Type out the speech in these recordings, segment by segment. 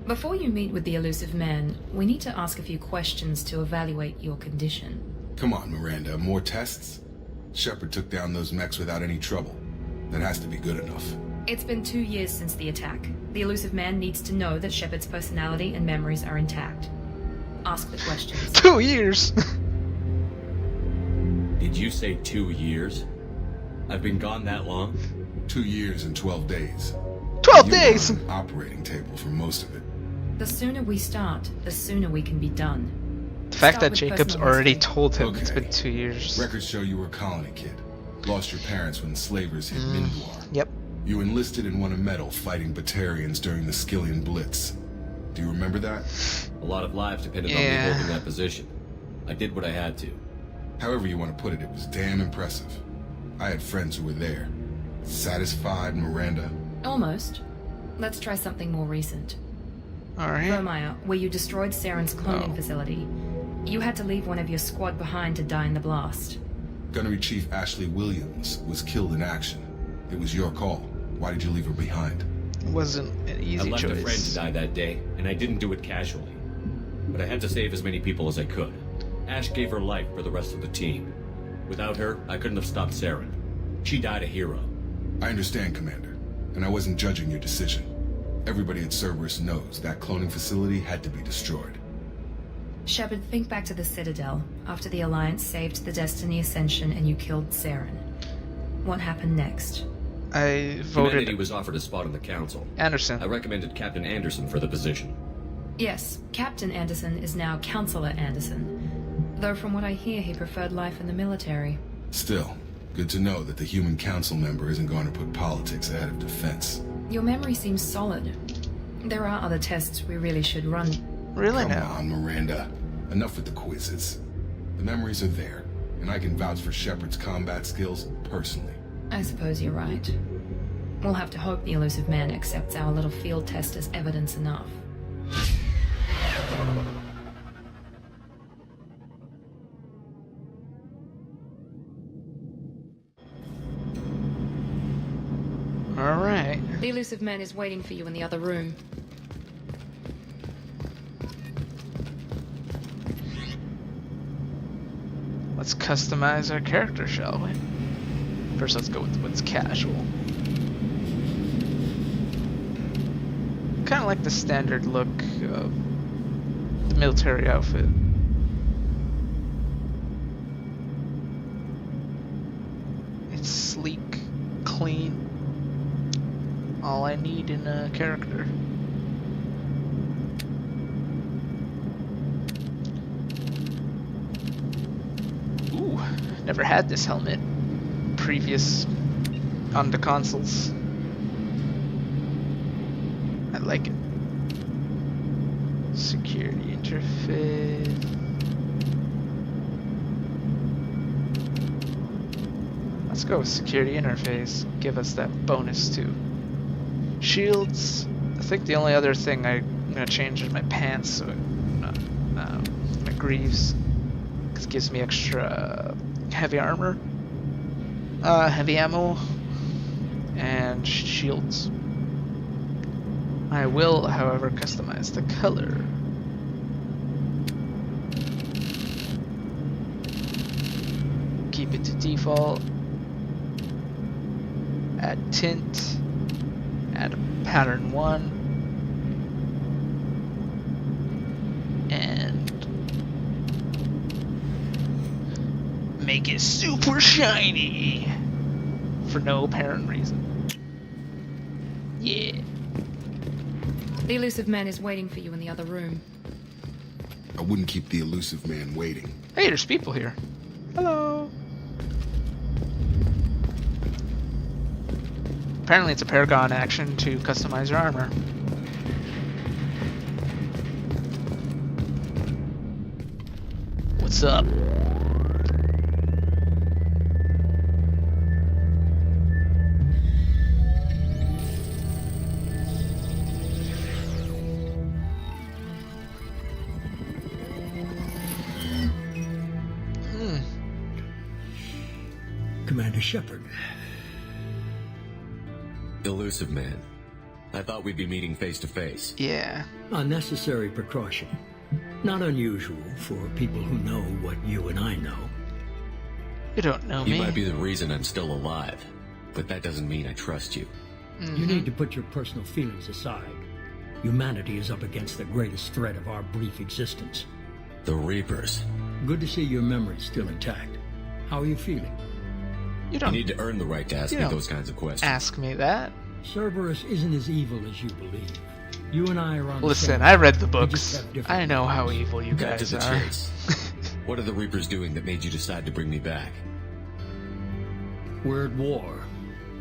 Before you meet with the Illusive Man, we need to ask a few questions to evaluate your condition. Come on, Miranda, more tests? Shepard took down those mechs without any trouble. That has to be good enough. It's been 2 years since the attack. The Illusive Man needs to know that Shepard's personality and memories are intact. Ask the questions. 2 years? Did you say 2 years? I've been gone that long? 2 years and 12 days. 12 You were days! on an operating table for most of it. The sooner we start, the sooner we can be done. The fact Start that with Jacob's personal already history. told him it's Okay. been 2 years. Records show you were a colony kid. Lost your parents when slavers hit Minguar. Yep. You enlisted and won a medal fighting Batarians during the Skillian Blitz. Do you remember that? A lot of lives depended on me Yeah. holding that position. I did what I had to. However you want to put it, it was damn impressive. I had friends who were there. Satisfied, Miranda? Almost. Let's try something more recent. Alright. Vermeer, where you destroyed Saren's cloning Oh. facility. You had to leave one of your squad behind to die in the blast. Gunnery Chief Ashley Williams was killed in action. It was your call. Why did you leave her behind? It wasn't an I easy left a friend to choice. die that day, and I didn't do it casually. But I had to save as many people as I could. Ash gave her life for the rest of the team. Without her, I couldn't have stopped Saren. She died a hero. I understand, Commander, and I wasn't judging your decision. Everybody at Cerberus knows that cloning facility had to be destroyed. Shepard, think back to the Citadel, after the Alliance saved the Destiny Ascension and you killed Saren. What happened next? I Humanity voted was offered a spot on the council. Anderson. I recommended Captain Anderson for the position. Yes, Captain Anderson is now Counselor Anderson. Though from what I hear, he preferred life in the military. Still, good to know that the human council member isn't going to put politics ahead of defense. Your memory seems solid. There are other tests we really should run. Really Come now? on, Miranda. Enough with the quizzes. The memories are there, and I can vouch for Shepard's combat skills personally. I suppose you're right. We'll have to hope the Illusive Man accepts our little field test as evidence enough. Alright. The Illusive Man is waiting for you in the other room. Let's customize our character, shall we? First, let's go with what's casual. Kind of like the standard look of the military outfit. It's sleek, clean. All I need in a character. Ooh, never had this helmet. Previous on the consoles. I like it. Security interface. Let's go with security interface. Give us that bonus too. Shields. I think the only other thing I'm gonna change is my pants, so my greaves. Cause it gives me extra heavy armor, heavy ammo, and shields. I will, however, customize the color. Keep it to default. Add tint. Add a pattern 1. And make it super shiny for no apparent reason. Yeah. The Illusive Man is waiting for you in the other room. I wouldn't keep the Illusive Man waiting. Hey, there's people here. Hello. Apparently it's a Paragon action to customize your armor. What's up? Commander Shepard. Illusive Man. I thought we'd be meeting face to face. Yeah. A necessary precaution. Not unusual for people who know what you and I know. You don't know You me. might be the reason I'm still alive, but that doesn't mean I trust you. You need to put your personal feelings aside. Humanity is up against the greatest threat of our brief existence. The Reapers. Good to see your memory's still intact. How are you feeling? You You don't need to earn the right to ask You me don't those kinds of questions. ask me that. Cerberus isn't as evil as you believe. You and I are on the Listen, same I read the We just books. have different I know how minds. evil you Back to guys the are. chase. What are the Reapers doing that made you decide to bring me back? We're at war.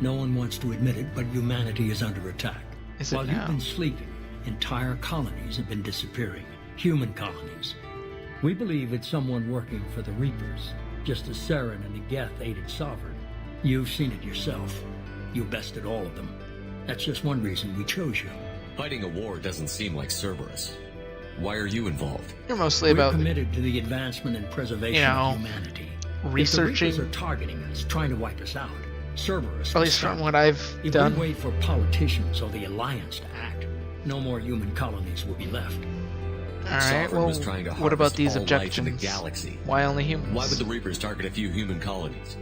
No one wants to admit it, but humanity is under attack. Is it While now? you've been sleeping, entire colonies have been disappearing. Human colonies. We believe it's someone working for the Reapers, just as Saren and the Geth aided Sovereign. You've seen it yourself. You bested all of them. That's just one reason we chose you. Fighting a war doesn't seem like Cerberus. Why are you involved? You're mostly We're about committed to the advancement and preservation You know, of humanity. researching. If the Reapers are targeting us, trying to wipe us out, Cerberus at will least stop. from what I've If done. we wait for politicians or the Alliance to act, no more human colonies will be left. Alright, Sovereign well, was trying to what about harvest these all life in the objections? galaxy. Why only humans? Why would the Reapers target a few human colonies?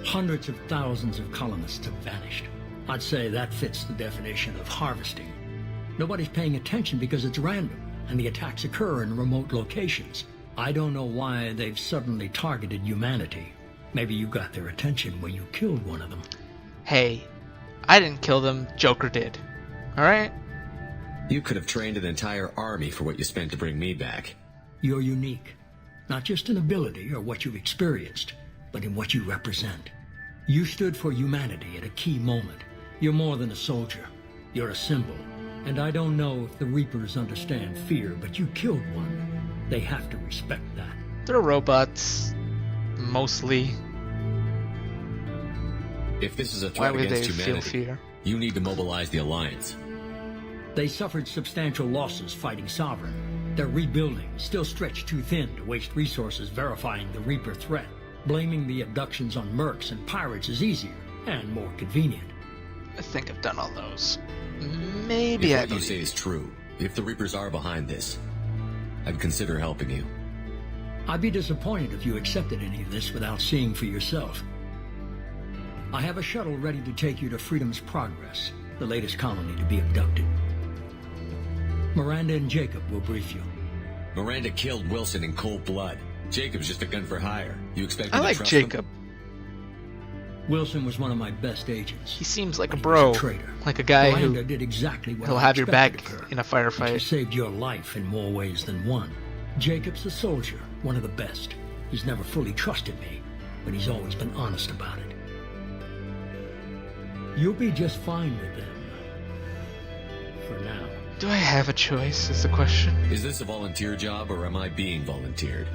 Hundreds of thousands of colonists have vanished. I'd say that fits the definition of harvesting. Nobody's paying attention because it's random, and the attacks occur in remote locations. I don't know why they've suddenly targeted humanity. Maybe you got their attention when you killed one of them. Hey, I didn't kill them, Joker did. Alright? You could have trained an entire army for what you spent to bring me back. You're unique, not just in ability or what you've experienced, but in what you represent. You stood for humanity at a key moment. You're more than a soldier. You're a symbol. And I don't know if the Reapers understand fear, but you killed one. They have to respect that. They're robots. Mostly. If this is a Why threat would they against feel humanity, fear? you need to mobilize the Alliance. They suffered substantial losses fighting Sovereign. They're rebuilding, still stretched too thin to waste resources verifying the Reaper threat. Blaming the abductions on mercs and pirates is easier and more convenient. I think I've done all those. Maybe If I what you believe. say is true, if the Reapers are behind this, I'd consider helping you. I'd be disappointed if you accepted any of this without seeing for yourself. I have a shuttle ready to take you to Freedom's Progress, the latest colony to be abducted. Miranda and Jacob will brief you. Miranda killed Wilson in cold blood. Jacob's just a gun for hire. You expect me I to like trust Jacob. him? Wilson was one of my best agents. He seems like a But he bro. was a traitor. Like a guy Miranda who did exactly what he'll I have your back expected of her. in a She firefight. saved your life in more ways than one. Jacob's a soldier, one of the best. He's never fully trusted me, but he's always been honest about it. You'll be just fine with them. For now. Do I have a choice, is the question. Is this a volunteer job, or am I being volunteered?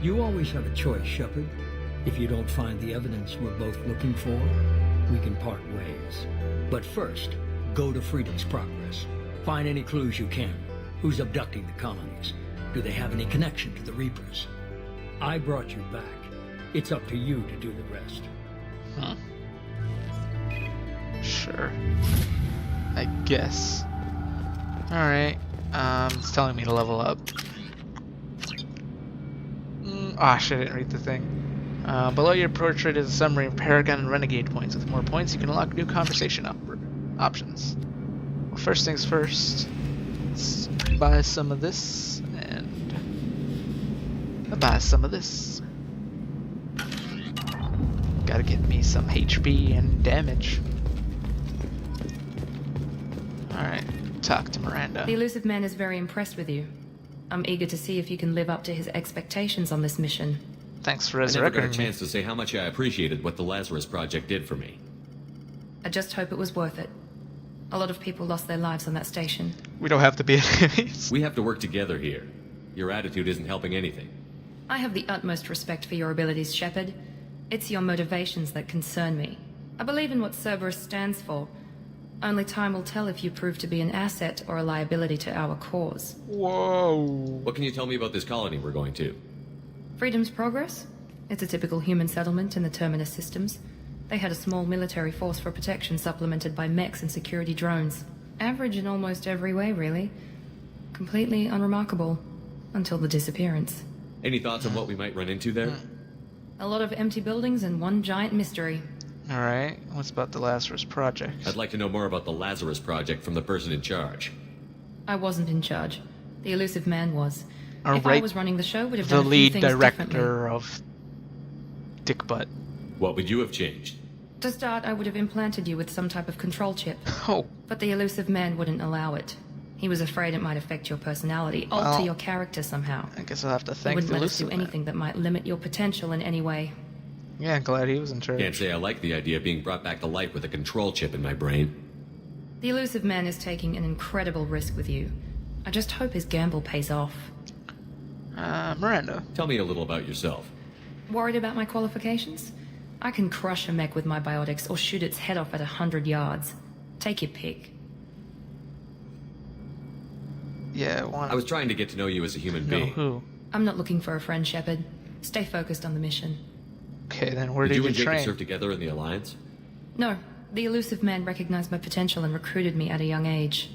You always have a choice, Shepard. If you don't find the evidence we're both looking for, we can part ways. But first, go to Freedom's Progress. Find any clues you can. Who's abducting the colonies? Do they have any connection to the Reapers? I brought you back. It's up to you to do the rest. Huh. Sure. I guess. Alright. It's telling me to level up. Ah, shit, I didn't read the thing. Below your portrait is a summary of Paragon and Renegade points. With more points, you can unlock new conversation options. Well, first things first. Let's buy some of this, and buy some of this. Gotta get me some HP and damage. Alright, talk to Miranda. The Illusive Man is very impressed with you. I'm eager to see if you can live up to his expectations on this mission. Thanks for I never got a resurrecting me. chance to say how much I appreciated what the Lazarus Project did for me. I just hope it was worth it. A lot of people lost their lives on that station. We don't have to be enemies. We have to work together here. Your attitude isn't helping anything. I have the utmost respect for your abilities, Shepard. It's your motivations that concern me. I believe in what Cerberus stands for. Only time will tell if you prove to be an asset or a liability to our cause. Whoa. What can you tell me about this colony we're going to? Freedom's Progress? It's a typical human settlement in the Terminus systems. They had a small military force for protection supplemented by mechs and security drones. Average in almost every way, really. Completely unremarkable. Until the disappearance. Any thoughts on what we might run into there? A lot of empty buildings and one giant mystery. Alright, what's about the Lazarus Project? I'd like to know more about the Lazarus Project from the person in charge. I wasn't in charge. The Illusive Man was. If I Alright, was running the show, would have the done a few lead things differently. director of Dick Butt. What would you have changed? To start, I would have implanted you with some type of control chip. Oh, But the Illusive Man wouldn't allow it. He was afraid it might affect your personality, alter Well, your character somehow. I guess I'll have to He thank wouldn't the let us do Illusive Man. anything that might limit your potential in any way. Yeah, glad he was in charge. Can't say I like the idea of being brought back to life with a control chip in my brain. The Illusive Man is taking an incredible risk with you. I just hope his gamble pays off. Miranda. Tell me a little about yourself. Worried about my qualifications? I can crush a mech with my biotics or shoot its head off at 100 yards. Take your pick. Yeah, I was trying to get to know you as a human know being. who. I'm not looking for a friend, Shepard. Stay focused on the mission. Okay, then where Did did you and Jacob train? serve together in the Alliance? No, the Illusive Man recognized my potential and recruited me at a young age.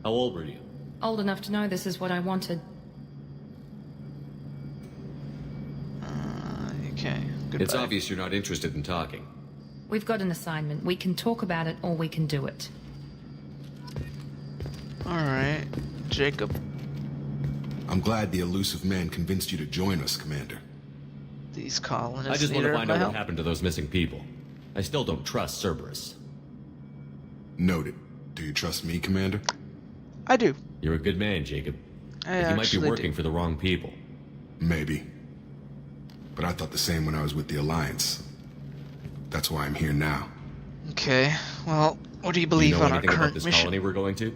How old were you? Old enough to know this is what I wanted. Okay, goodbye. It's obvious you're not interested in talking. We've got an assignment. We can talk about it or we can do it. Alright, Jacob. I'm glad the Illusive Man convinced you to join us, Commander. These colonists I just want need to our find out help. what happened to those missing people. I still don't trust Cerberus. Noted. Do you trust me, Commander? I do. You're a good man, Jacob. I But you might be actually working do. for the wrong people. Maybe. But I thought the same when I was with the Alliance. That's why I'm here now. Okay, well, what do you Do you believe know on our anything about current this mission? colony we're going to?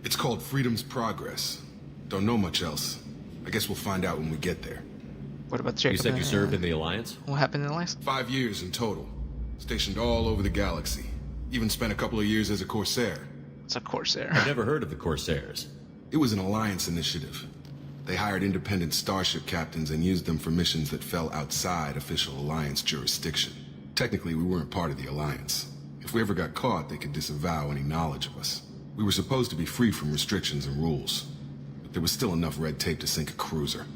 It's called Freedom's Progress. Don't know much else. I guess we'll find out when we get there. What about Jacob? You said you and, served in the Alliance? What happened in the last? 5 years in total. Stationed all over the galaxy. Even spent a couple of years as a Corsair. It's a Corsair. I've never heard of the Corsairs. It was an Alliance initiative. They hired independent starship captains and used them for missions that fell outside official Alliance jurisdiction. Technically, we weren't part of the Alliance. If we ever got caught, they could disavow any knowledge of us. We were supposed to be free from restrictions and rules. But there was still enough red tape to sink a cruiser.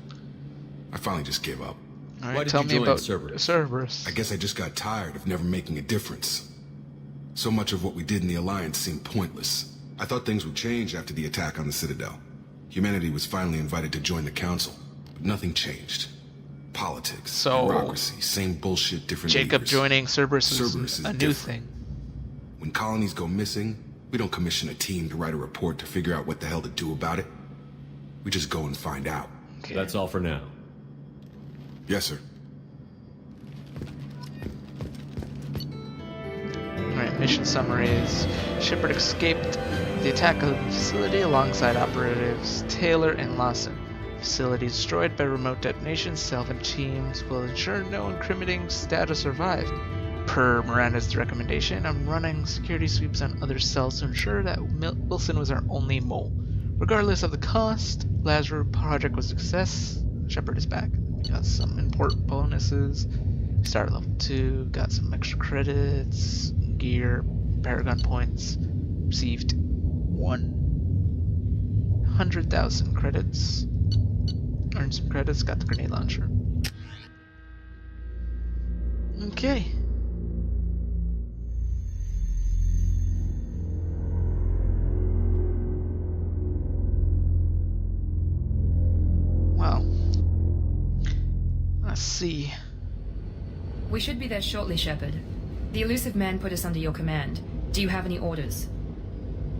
I finally just gave up. All Why right, did tell you me join about Cerberus? Cerberus. I guess I just got tired of never making a difference. So much of what we did in the Alliance seemed pointless. I thought things would change after the attack on the Citadel. Humanity was finally invited to join the Council, but nothing changed. Politics, So- bureaucracy, same bullshit, different Jacob leaders. joining Cerberus Cerberus is is a new different. thing. When colonies go missing, we don't commission a team to write a report to figure out what the hell to do about it. We just go and find out. Okay. That's all for now. Yes, sir. Alright, mission summary is Shepard escaped the attack of the facility alongside operatives Taylor and Lawson. Facility destroyed by remote detonations. Salvage teams will ensure no incriminating data survived. Per Miranda's recommendation, I'm running security sweeps on other cells to ensure that Wilson was our only mole. Regardless of the cost, Lazarus Project was a success. Shepard is back. Got some important bonuses. Start level 2, got some extra credits, gear, Paragon points. Received 100,000 credits. Earned some credits, got the grenade launcher. Okay. Well, let's see. We should be there shortly, Shepard. The Illusive Man put us under your command. Do you have any orders?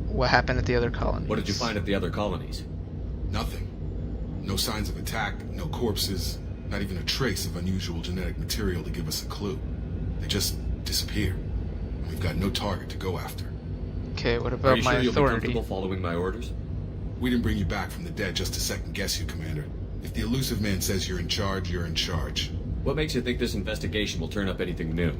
What happened at the other colonies? What did you find at the other colonies? Nothing. No signs of attack, no corpses, not even a trace of unusual genetic material to give us a clue. They just disappear. And we've got no target to go after. Okay, what Are about you my sure you'll be authority? comfortable following my orders? We didn't bring you back from the dead just to second guess you, Commander. If the Illusive Man says you're in charge, you're in charge. What makes you think this investigation will turn up anything new?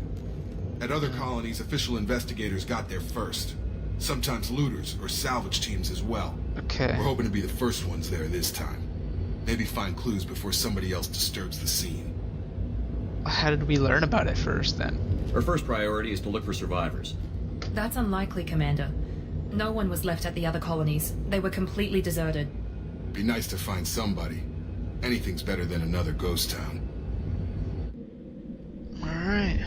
At other colonies, official investigators got there first. Sometimes looters or salvage teams as well. Okay. We're hoping to be the first ones there this time. Maybe find clues before somebody else disturbs the scene. how did we learn about it first then? Our first priority is to look for survivors. That's unlikely, Commander. No one was left at the other colonies. They were completely deserted. Be nice to find somebody. Anything's better than another ghost town. Alright.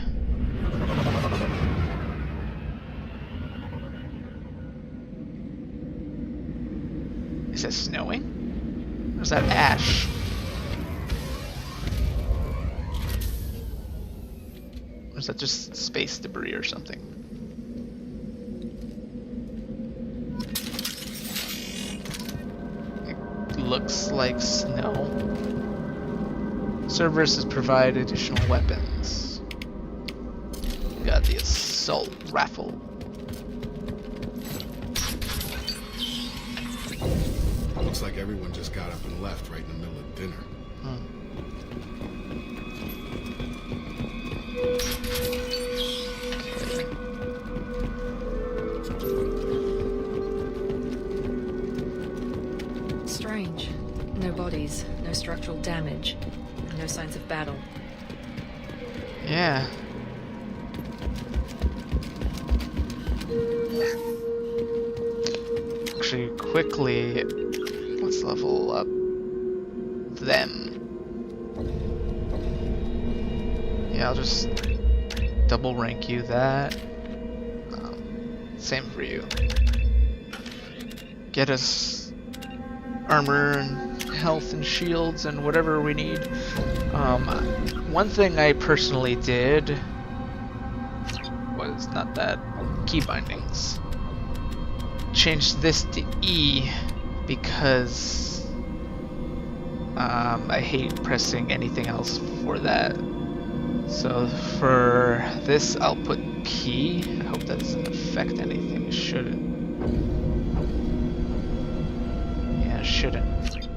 Is it snowing? Or is that ash? Or is that just space debris or something? It looks like snow. Cerberus provide additional weapons. We got the assault rifle. Looks like everyone just got up and left right in the middle of dinner. Strange. No bodies, no structural damage, no signs of battle. Yeah. Actually, quickly, let's level up them. Yeah, I'll just double rank you that. Same for you. Get us armor and health and shields and whatever we need. One thing I personally did was not that key bindings. Changed this to E because I hate pressing anything else for that. So for this, I'll put P. I hope that doesn't affect anything. It shouldn't. Yeah, it shouldn't.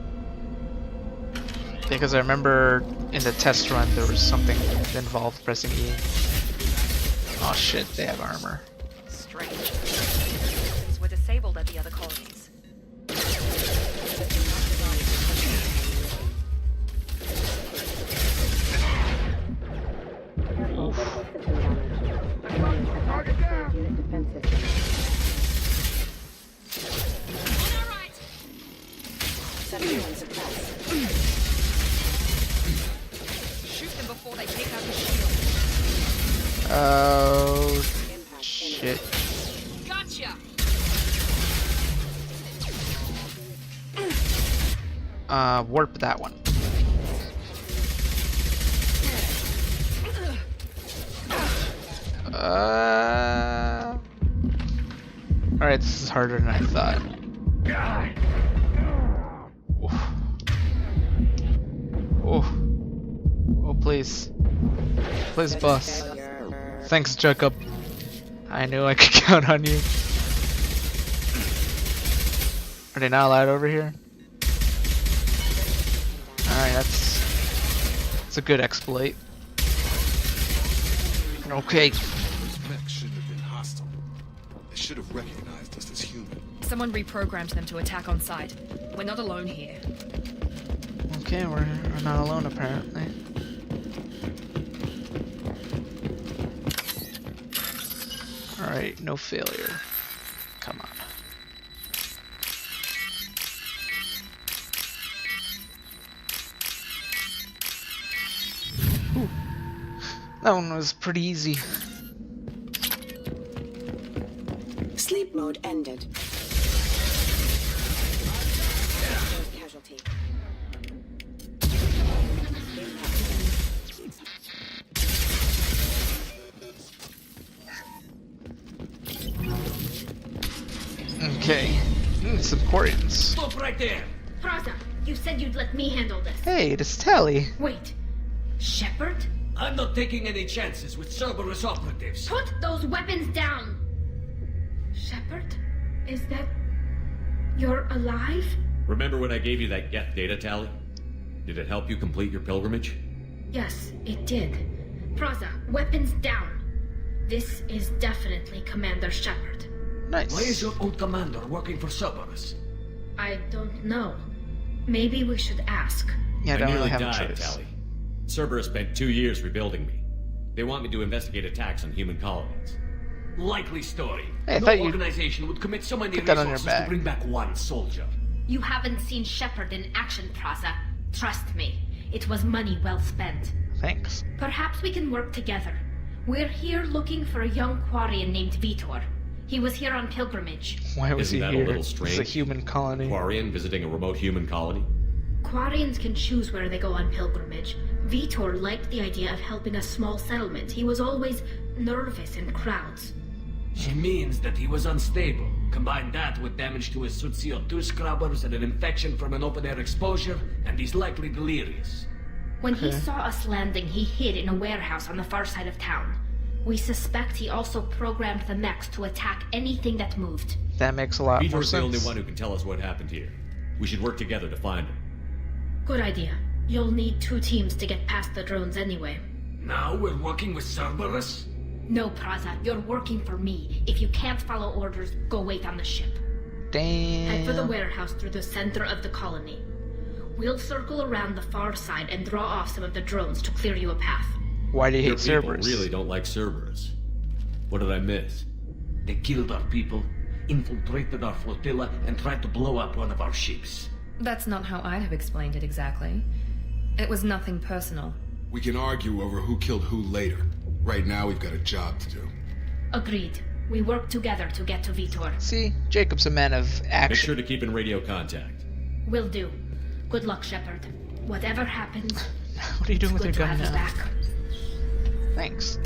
Because I remember in the test run there was something that involved pressing E. Oh shit, they have armor. Strange. These were disabled at the other colonies. Shoot them before they take out the shield. Oh shit. Gotcha. Warp that one. Alright, this is harder than I thought. Oh. Oh, please. Please, boss. Thanks, Jacob. I knew I could count on you. Are they not allowed over here? Alright, that's a good exploit. Okay. Those mechs shouldn't have been hostile. They should have recognized us as human. Someone reprogrammed them to attack on sight. We're not alone here. Okay, we're not alone apparently. Alright, no failure. Come on. Whew. That one was pretty easy. Sleep mode ended. Casualty. Okay. Some Quarians. Stop right there! Praza, you said you'd let me handle this. Hey, it's Tally. Wait. Shepard? I'm not taking any chances with Cerberus operatives. Put those weapons down! Shepard? Is that... You're alive? Remember when I gave you that Geth data tally? Did it help you complete your pilgrimage? Yes, it did. Praza, weapons down. This is definitely Commander Shepard. Nice. Why is your old commander working for Cerberus? I don't know. Maybe we should ask. Yeah, I I don't really nearly have a died, choice. Tally. Cerberus spent 2 years rebuilding me. They want me to investigate attacks on human colonies. Likely story. Hey, I no thought you organization would commit so many put that on your resources to back. bring back one soldier. You haven't seen Shepard in action, Praza. Trust me, it was money well spent. Thanks. Perhaps we can work together. We're here looking for a young Quarian named Vitor. He was here on pilgrimage. Why was Isn't he that here? a little It's strange? a human colony. Quarian visiting a remote human colony? Quarians can choose where they go on pilgrimage. Vitor liked the idea of helping a small settlement. He was always nervous in crowds. She means that he was unstable. Combine that with damage to his suit CO2 scrubbers and an infection from an open-air exposure, and he's likely delirious. When he saw us landing, he hid in a warehouse on the far side of town. We suspect he also programmed the mechs to attack anything that moved. That makes a lot more Vitor's the only sense. one who can tell us what happened here. We should work together to find him. Good idea. You'll need 2 teams to get past the drones anyway. Now we're working with Cerberus? No, Praza, you're working for me. If you can't follow orders, go wait on the ship. Head for the Damn. warehouse through the center of the colony. We'll circle around the far side and draw off some of the drones to clear you a path. Why do you Your hate people Cerberus? really don't like Cerberus. What did I miss? They killed our people, infiltrated our flotilla, and tried to blow up one of our ships. That's not how I'd have explained it exactly. It was nothing personal. We can argue over who killed who later. Right now, we've got a job to do. Agreed. We work together to get to Vitor. See, Jacob's a man of Make action. sure to keep in radio contact. Will do. Good luck, Shepard. Whatever happens, What are you doing with your good to gun have you now? back. Thanks.